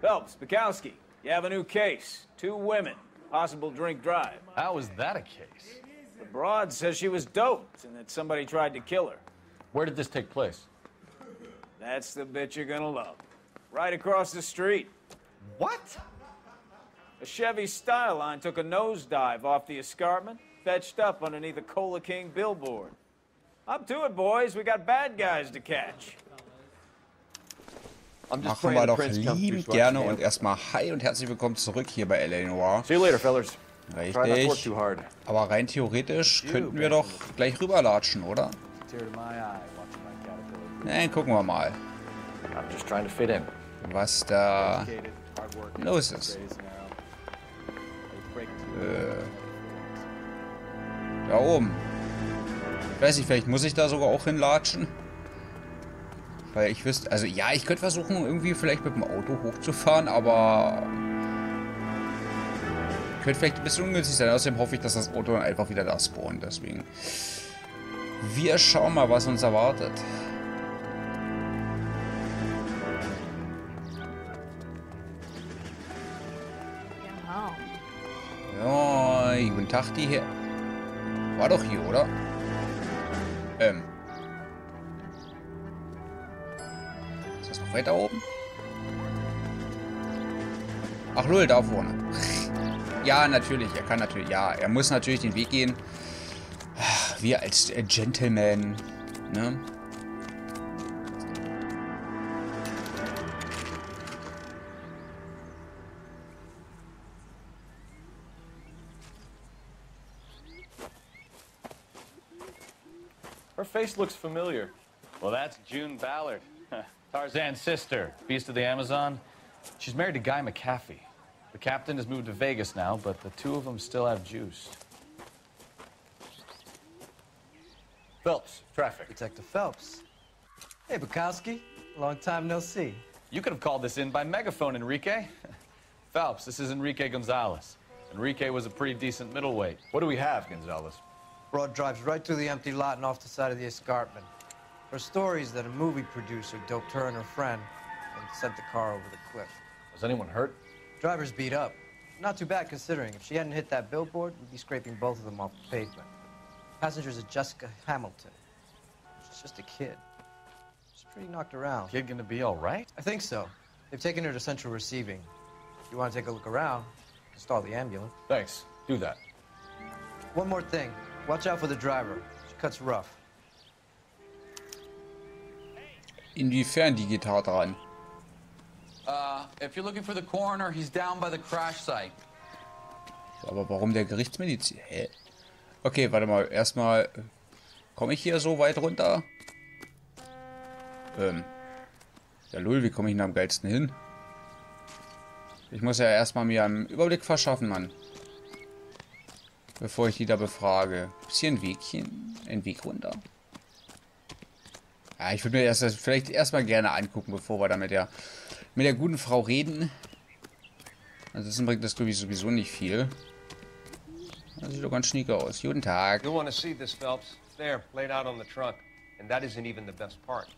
Phelps, Bukowski, you have a new case. 2 women, possible drink drive. How is that a case? The broad says she was doped and that somebody tried to kill her. Where did this take place? That's the bit you're gonna love. Right across the street. What? A Chevy Styline took a nosedive off the escarpment, fetched up underneath a Cola King billboard. Up to it, boys. We got bad guys to catch. Machen wir doch liebend gerne und erstmal hi und herzlich willkommen zurück hier bei LA Noire. See you later, fellas. Richtig. Aber rein theoretisch könnten wir doch gleich rüberlatschen, oder? Ne, gucken wir mal, was da los ist. Da oben. Ich weiß nicht, vielleicht muss ich da sogar auch hinlatschen. Weil ich wüsste, also ja, ich könnte versuchen, irgendwie vielleicht mit dem Auto hochzufahren, aber könnte vielleicht ein bisschen ungünstig sein. Außerdem hoffe ich, dass das Auto dann einfach wieder da spawnt. Deswegen, wir schauen mal, was uns erwartet. Ja, guten Tag, die hier. War doch hier, oder? Ist das noch weiter oben? Ach lol, da vorne. Ja, natürlich. Er kann natürlich. Ja, er muss natürlich den Weg gehen. Wir als Gentleman. Ne? Her face looks familiar. Well, that's June Ballard, Tarzan's sister, beast of the Amazon. She's married to Guy McAfee. The captain has moved to Vegas now, but the two of them still have juice. Phelps, traffic. Detective Phelps. Hey, Bukowski. Long time no see. You could have called this in by megaphone, Enrique. Phelps, this is Enrique Gonzalez. Enrique was a pretty decent middleweight. What do we have, Gonzalez? Broad drives right through the empty lot and off the side of the escarpment. Her story is that a movie producer doped her and her friend and sent the car over the cliff. Was anyone hurt? Driver's beat up. Not too bad considering. If she hadn't hit that billboard, we'd be scraping both of them off the pavement. Passenger's a Jessica Hamilton. She's just a kid. She's pretty knocked around. Kid gonna be all right? I think so. They've taken her to central receiving. If you want to take a look around, install the ambulance. Thanks. Do that. One more thing. Watch out for the driver. She cuts rough. Inwiefern die Gitarre dran? If you're looking for the coroner, he's down by the crash site. Aber warum der Gerichtsmedizin? Hä? Okay, warte mal. Erstmal. Komme ich hier so weit runter? Ja, lul, wie komme ich denn am geilsten hin? Ich muss ja erstmal mir einen Überblick verschaffen, Mann. Bevor ich die da befrage. Ist hier ein Wegchen? Ein Weg runter? Ja, ich würde mir das vielleicht erstmal gerne angucken, bevor wir da mit der guten Frau reden. Ansonsten bringt das, glaube ich, sowieso nicht viel. Das sieht doch ganz schnieke aus. Guten Tag. You want to see this, Phelps? There, laid out on the trunk. And that isn't even the best part.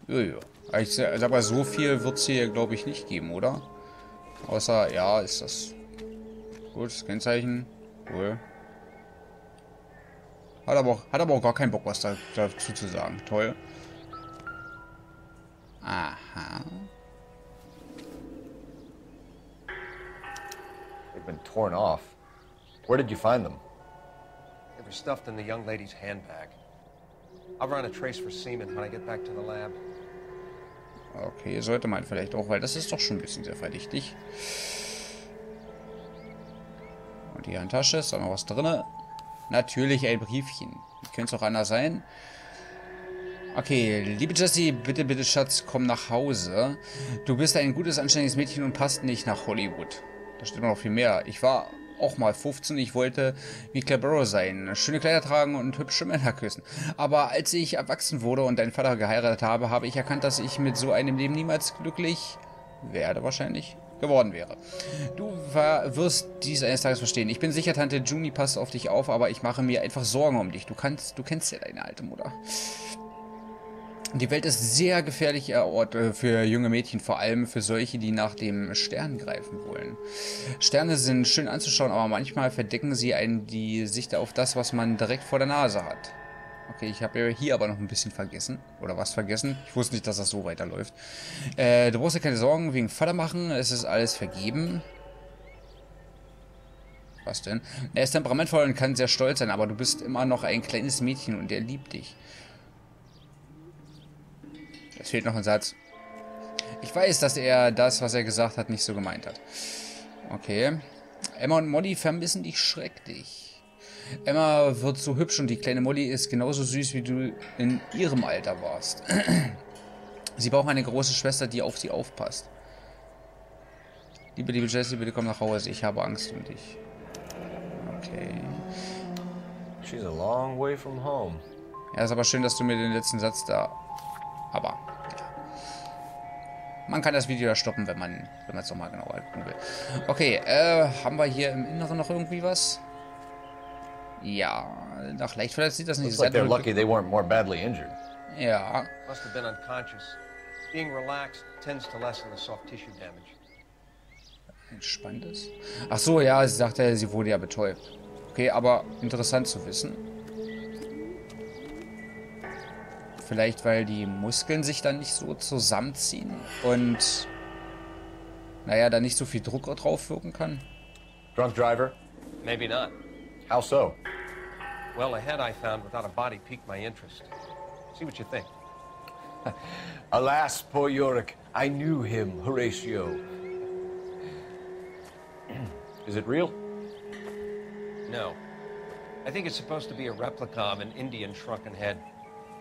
Jojo. Ich sag mal, so viel wird es hier, glaube ich, nicht geben, oder? Außer, ja, ist das... Gut, das Kennzeichen. Cool. Hat aber auch gar keinen Bock, was dazu zu sagen. Toll. Aha. They've been torn off. Where did you find them? They were stuffed in the young lady's handbag. I'll run a trace for semen when I get back to the lab. Okay, sollte man vielleicht auch, weil das ist doch schon ein bisschen sehr verdächtig. Und die Handtasche, ist da noch was drin? Natürlich ein Briefchen. Wie könnte es auch anders sein? Okay, liebe Jessie, bitte, bitte, Schatz, komm nach Hause. Du bist ein gutes, anständiges Mädchen und passt nicht nach Hollywood. Da steht noch viel mehr. Ich war auch mal 15, ich wollte wie Claire Barrow sein, schöne Kleider tragen und hübsche Männer küssen. Aber als ich erwachsen wurde und deinen Vater geheiratet habe, habe ich erkannt, dass ich mit so einem Leben niemals glücklich wahrscheinlich geworden wäre. Du wirst dies eines Tages verstehen. Ich bin sicher, Tante Juni passt auf dich auf, aber ich mache mir einfach Sorgen um dich. Du kennst ja deine alte Mutter. Die Welt ist sehr gefährlicher Ort für junge Mädchen, vor allem für solche, die nach dem Stern greifen wollen. Sterne sind schön anzuschauen, aber manchmal verdecken sie einen die Sicht auf das, was man direkt vor der Nase hat. Okay, ich habe hier aber noch ein bisschen vergessen. Oder was vergessen? Ich wusste nicht, dass das so weiterläuft. Du brauchst dir keine Sorgen wegen Vater machen, es ist alles vergeben. Was denn? Er ist temperamentvoll und kann sehr stolz sein, aber du bist immer noch ein kleines Mädchen und er liebt dich. Es fehlt noch ein Satz. Ich weiß, dass er das, was er gesagt hat, nicht so gemeint hat. Okay. Emma und Molly vermissen dich schrecklich. Emma wird so hübsch und die kleine Molly ist genauso süß, wie du in ihrem Alter warst. Sie brauchen eine große Schwester, die auf sie aufpasst. Liebe Jessie, bitte komm nach Hause. Ich habe Angst um dich. Okay. She's a long way from home. Ja, ist aber schön, dass du mir den letzten Satz da... Aber, ja. Man kann das Video ja stoppen, wenn man es nochmal genauer gucken will. Okay, haben wir hier im Inneren noch irgendwie was? Ja, nach leicht verletzt sieht das nicht Looks like they're lucky they weren't more badly injured. Ja. Must have been unconscious. Being relaxed tends to lessen the soft tissue damage. Entspanntes. Ach so, ja, sie sagte, sie wurde ja betäubt. Okay, aber interessant zu wissen. Vielleicht, weil die Muskeln sich dann nicht so zusammenziehen und, naja, da nicht so viel Druck drauf wirken kann. Drunk driver? Maybe not. How so? Well, a head I found without a body piqued my interest. See what you think. Alas, poor Yorick. I knew him, Horatio. Is it real? No. I think it's supposed to be a replica of an Indian shrunken head.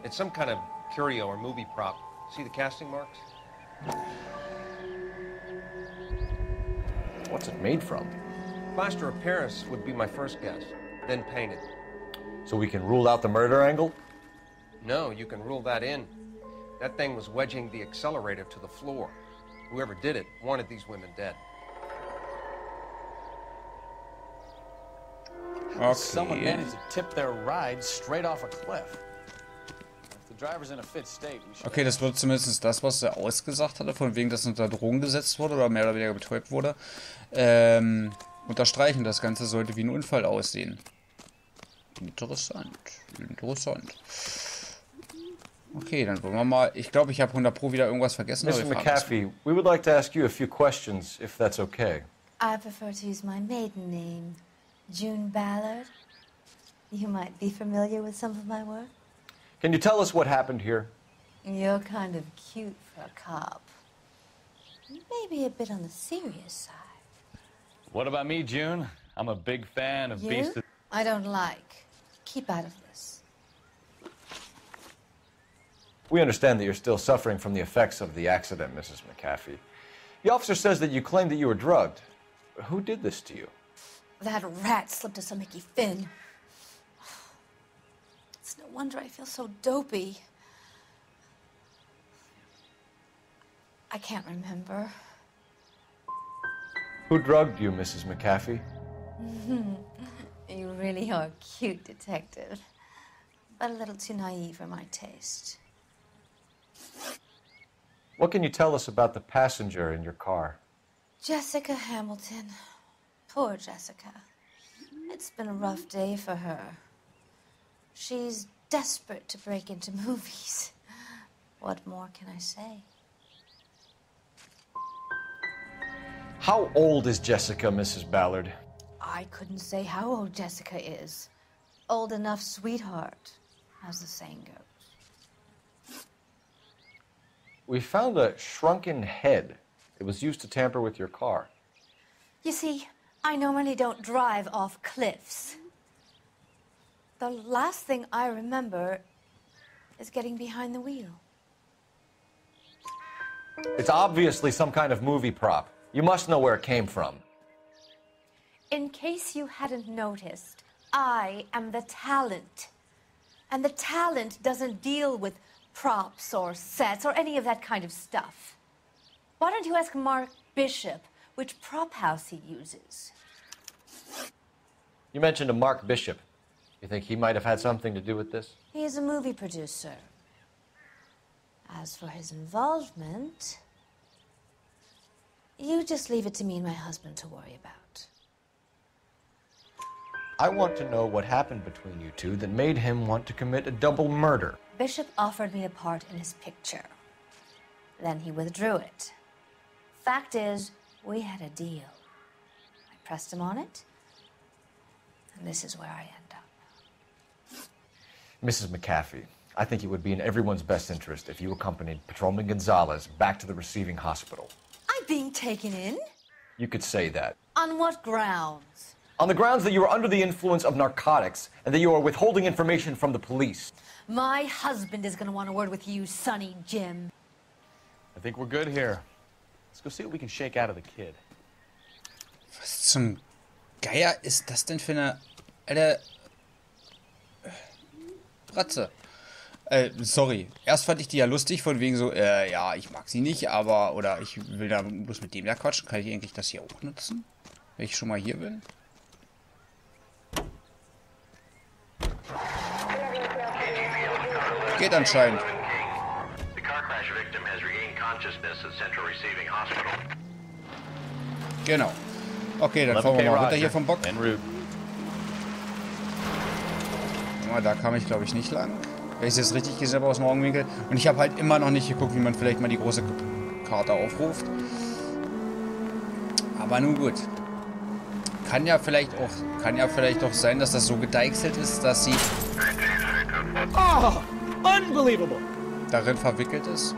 It's some kind of curio or movie prop. See the casting marks? What's it made from? Plaster of Paris would be my first guess, then painted. So we can rule out the murder angle? No, you can rule that in. That thing was wedging the accelerator to the floor. Whoever did it wanted these women dead. Okay. Someone managed to tip their ride straight off a cliff. If the driver's in a fit state, we should... Okay, das wird zumindest das, was er ausgesagt hatte, von wegen, dass unter Drogen gesetzt wurde oder mehr oder weniger betäubt wurde. Unterstreichen, das Ganze sollte wie ein Unfall aussehen. Interessant. Interessant. Okay, dann wollen wir mal... Ich glaube, ich habe 100 Pro wieder irgendwas vergessen. Mr. McAfee, we would like to ask you a few questions, if that's okay. I prefer to use my maiden name, June Ballard. You might be familiar with some of my work. Can you tell us what happened here? You're kind of cute for a cop. Maybe a bit on the serious side. What about me, June? I'm a big fan of You? I don't like. Keep out of this. We understand that you're still suffering from the effects of the accident, Mrs. McAfee. The officer says that you claimed that you were drugged. Who did this to you? That rat slipped us a Mickey Finn. It's no wonder I feel so dopey. I can't remember. Who drugged you, Mrs. McAfee? You really are a cute detective, but a little too naive for my taste. What can you tell us about the passenger in your car? Jessica Hamilton. Poor Jessica. It's been a rough day for her. She's desperate to break into movies. What more can I say? How old is Jessica, Mrs. Ballard? I couldn't say how old Jessica is. Old enough, sweetheart, as the saying goes. We found a shrunken head. It was used to tamper with your car. You see, I normally don't drive off cliffs. The last thing I remember is getting behind the wheel. It's obviously some kind of movie prop. You must know where it came from. In case you hadn't noticed, I am the talent. And the talent doesn't deal with props or sets or any of that kind of stuff. Why don't you ask Mark Bishop which prop house he uses? You mentioned a Mark Bishop. You think he might have had something to do with this? He is a movie producer. As for his involvement, you just leave it to me and my husband to worry about. I want to know what happened between you two that made him want to commit a double murder. Bishop offered me a part in his picture. Then he withdrew it. Fact is, we had a deal. I pressed him on it, and this is where I end up. Mrs. McAfee, I think it would be in everyone's best interest if you accompanied Patrolman Gonzalez back to the receiving hospital. I'm being taken in? You could say that. On what grounds? On the grounds that you are under the influence of narcotics and that you are withholding information from the police. My husband is going to want a word with you, Sonny Jim. I think we're good here. Let's go see what we can shake out of the kid. Was zum Geier ist das denn für eine alte Bratze? Sorry. Erst fand ich die ja lustig, von wegen so, ja, ich mag sie nicht, aber, oder ich will da bloß mit dem da quatschen. Kann ich eigentlich das hier auch nutzen? Wenn ich schon mal hier bin? Geht anscheinend. Genau. Okay, dann fahren wir mal runter hier vom Bock. Da kam ich, glaube ich, nicht lang. Wenn ich es jetzt richtig gesehen habe aus dem Augenwinkel. Und ich habe halt immer noch nicht geguckt, wie man vielleicht mal die große Karte aufruft. Aber nun gut. Kann ja vielleicht auch sein, dass das so gedeichselt ist, dass sie Unbelievable! darin verwickelt ist.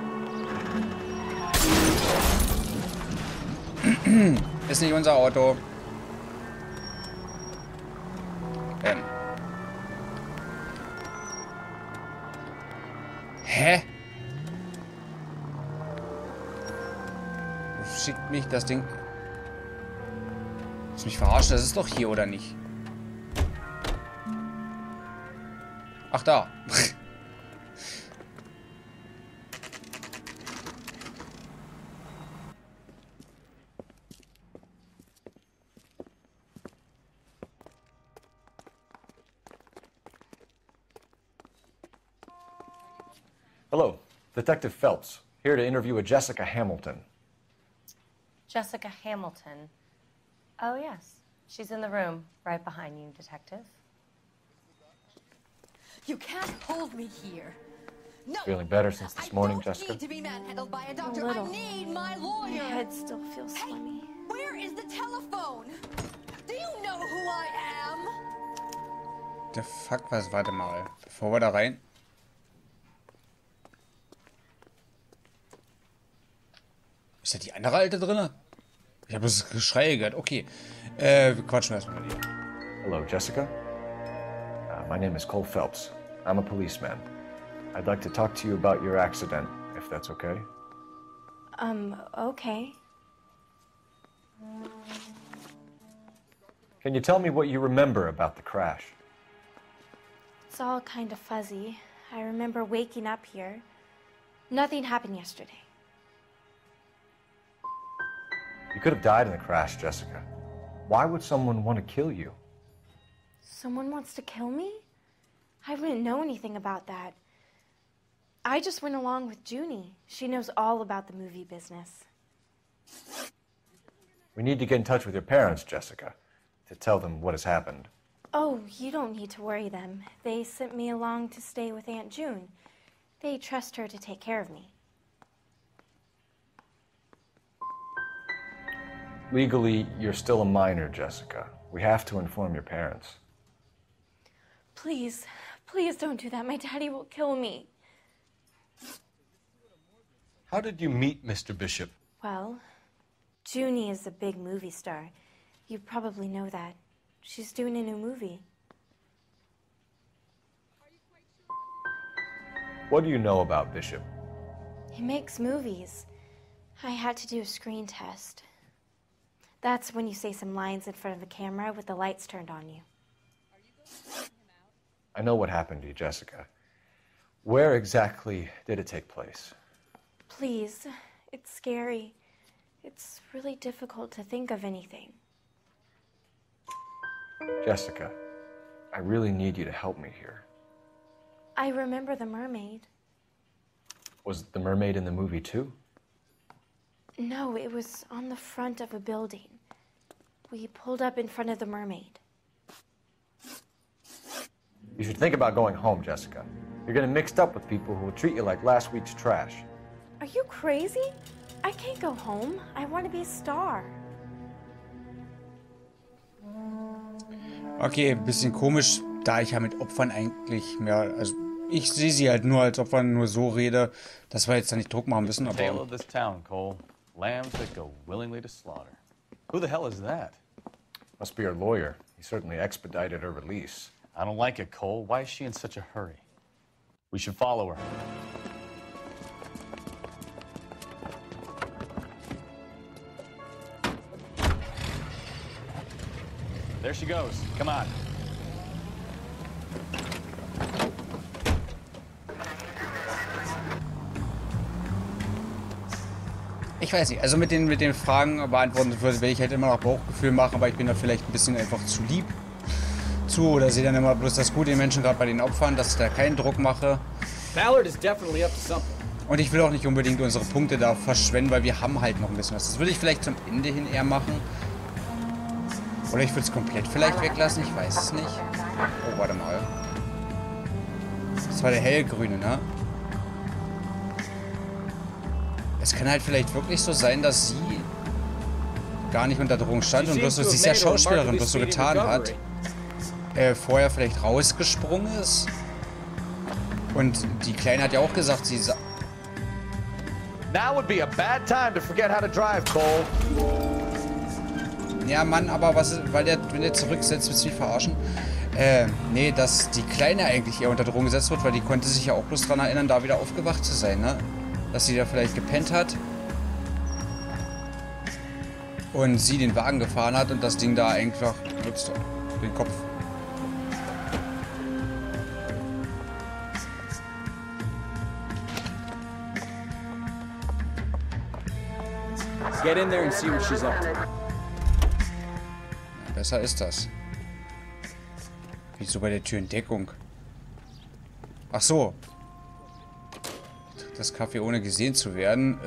Ist nicht unser Auto. Hä? Wo schickt mich das Ding? Willst du mich verarschen? Das ist doch hier, oder nicht? Ach, da. Hello, Detective Phelps, here to interview a Jessica Hamilton. Jessica Hamilton. Oh, yes. She's in the room, right behind you, Detective. You can't hold me here. No. Feeling better since this morning, I Jessica? need to be manhandled by a doctor. A little. I need my lawyer. My head still feels swimmy. Hey, where is the telephone? Do you know who I am? Der Fuck was? Warte mal. Bevor wir da rein. Ist da die andere Alte drin? Ich habe das Geschrei gehört. Okay. Wir quatschen erstmal mit ihr. Hello, Jessica. My name is Cole Phelps. I'm a policeman. I'd like to talk to you about your accident, if that's okay. Okay. Can you tell me what you remember about the crash? It's all kind of fuzzy. I remember waking up here. Nothing happened yesterday. You could have died in the crash, Jessica. Why would someone want to kill you? Someone wants to kill me? I wouldn't know anything about that. I just went along with Junie. She knows all about the movie business. We need to get in touch with your parents, Jessica, to tell them what has happened. Oh, you don't need to worry them. They sent me along to stay with Aunt June. They trust her to take care of me. Legally, you're still a minor, Jessica. We have to inform your parents. Please, please don't do that. My daddy will kill me. How did you meet Mr. Bishop? Well, Junie is a big movie star. You probably know that. She's doing a new movie. What do you know about Bishop? He makes movies. I had to do a screen test. That's when you say some lines in front of a camera with the lights turned on you. I know what happened to you, Jessica. Where exactly did it take place? Please, it's scary. It's really difficult to think of anything. Jessica, I really need you to help me here. I remember the mermaid. Was the mermaid in the movie too? No, it was on the front of a building. We pulled up in front of the mermaid. You should think about going home, Jessica. You're getting mixed up with people who will treat you like last week's trash. Are you crazy? I can't go home. I want to be a star. Okay, ein bisschen komisch, da ich ja mit Opfern eigentlich mehr, also ich sehe sie halt nur als Opfer, nur so rede, dass wir jetzt da nicht Druck machen müssen, Tale aber... of this town, Cole. Lambs that go willingly to slaughter. Who the hell is that? Must be her lawyer. He certainly expedited her release. I don't like it, Cole. Why is she in such a hurry? We should follow her. There she goes. Come on. Ich weiß nicht, also mit den Fragen beantworten würde ich halt immer noch Bauchgefühl machen, aber ich bin da vielleicht ein bisschen einfach zu lieb zu oder sehe dann immer bloß das Gute in Menschen, gerade bei den Opfern, dass ich da keinen Druck mache. Ballard is definitely up to something. Und ich will auch nicht unbedingt unsere Punkte da verschwenden, weil wir haben halt noch ein bisschen was. Das würde ich vielleicht zum Ende hin eher machen. Oder ich würde es komplett vielleicht weglassen, ich weiß es nicht. Oh, warte mal. Das war der hellgrüne, ne? Es kann halt vielleicht wirklich so sein, dass sie gar nicht unter Drohung stand und bloß so, sie ist ja Schauspielerin, bloß so getan hat. Vorher vielleicht rausgesprungen ist. Und die Kleine hat ja auch gesagt, sie... Now would be a bad time to forget how to drive, Cole. Ja, Mann, aber was ist, weil wenn der zurücksetzt, willst du mich verarschen? Nee, dass die Kleine eigentlich eher unter Drohung gesetzt wird, weil die konnte sich ja auch bloß daran erinnern, da wieder aufgewacht zu sein, ne? Dass sie da vielleicht gepennt hat. Und sie den Wagen gefahren hat und das Ding da einfach... Ups, den Kopf. Get in there and see what she's up to. Besser ist das. Wieso bei der Tür in Deckung? Ach so. Das Kaffee ohne gesehen zu werden.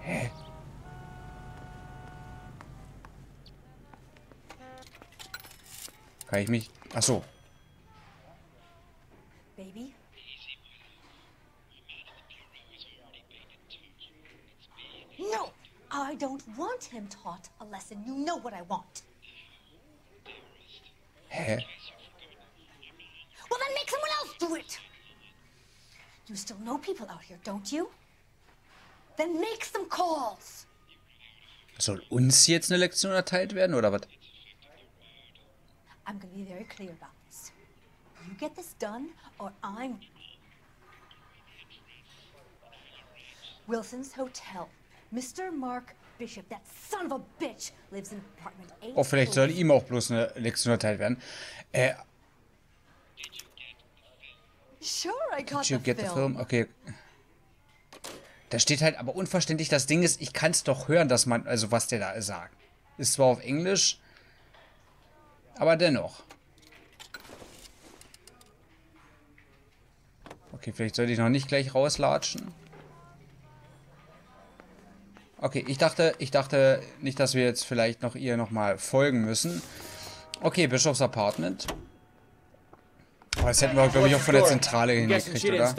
Hä? Kann ich mich... Ach so. Baby? No! I don't want him taught a lesson. You know what I want. Hä? Well, then make someone else do it! You still know people out here, don't you? Then make some calls! Soll uns jetzt eine Lektion erteilt werden, oder was? I'm gonna be very clear about this. You get this done, or I'm... Wilson's Hotel. Mr. Mark Bishop, that son of a bitch, lives in apartment 8. Oh, vielleicht soll ihm auch bloß eine Lektion erteilt werden. Sure, I got Did you get the film? Okay. Da steht halt aber unverständlich, das Ding ist, ich kann es doch hören, dass man, also was der da sagt. Ist zwar auf Englisch, aber dennoch. Okay, vielleicht sollte ich noch nicht gleich rauslatschen. Okay, ich dachte nicht, dass wir jetzt vielleicht noch ihr nochmal folgen müssen. Okay, Bischofs Apartment. Oh, das hätten wir, glaube ich, auch von der Zentrale hingekriegt, oder?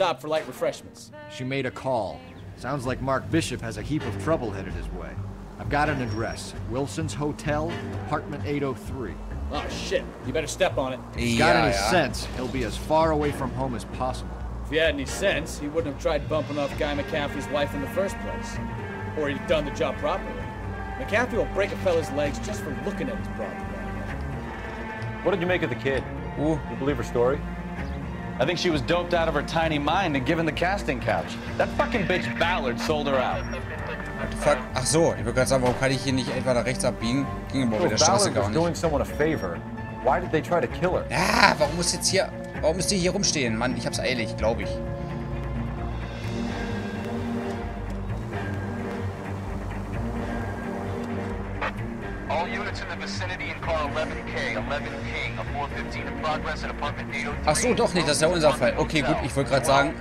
She made a call. Sounds like Mark Bishop has a heap of trouble headed his way. I've got an address. Wilson's Hotel, apartment 803. Oh, shit. You better step on it. If he's got any sense, he'll be as far away from home as possible. If he had any sense, he wouldn't have tried bumping off Guy McCaffrey's wife in the first place. Or he'd have done the job properly. McCaffrey will break a fella's legs just for looking at his problem. What did you make of the kid? Ooh. You believe her story? I think she was doped out of her tiny mind and given the casting couch. That fucking bitch Ballard sold her out. What the fuck? Ach so, ich würde gerade sagen, warum kann ich hier nicht etwa nach rechts abbiegen? Ging aber bei der Straße gar nicht. Doing someone a favor. Why did they try to kill her? Ah, warum muss jetzt hier... Warum müsst ihr hier rumstehen? Mann, ich hab's eilig, glaube ich. Ach so, doch nicht, das ist ja unser Fall. Okay, gut, ich wollte gerade sagen,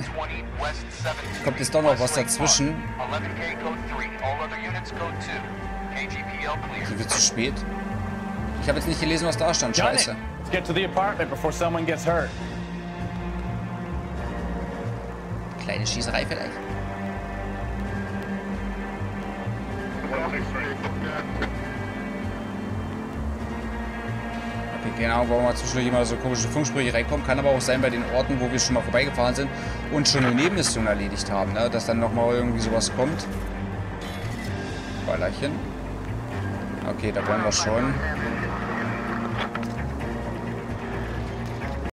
kommt jetzt doch noch was dazwischen. Sind wir zu spät? Ich habe jetzt nicht gelesen, was da stand. Scheiße. Let's get to the apartment before someone gets hurt. Kleine Schießerei vielleicht. Okay, genau, warum mal zwischendurch immer so komische Funksprüche reinkommen. Kann aber auch sein bei den Orten, wo wir schon mal vorbeigefahren sind und schon eine Nebenmission erledigt haben, ne? Dass dann nochmal irgendwie sowas kommt. Ballerchen. Okay, da wollen wir schon.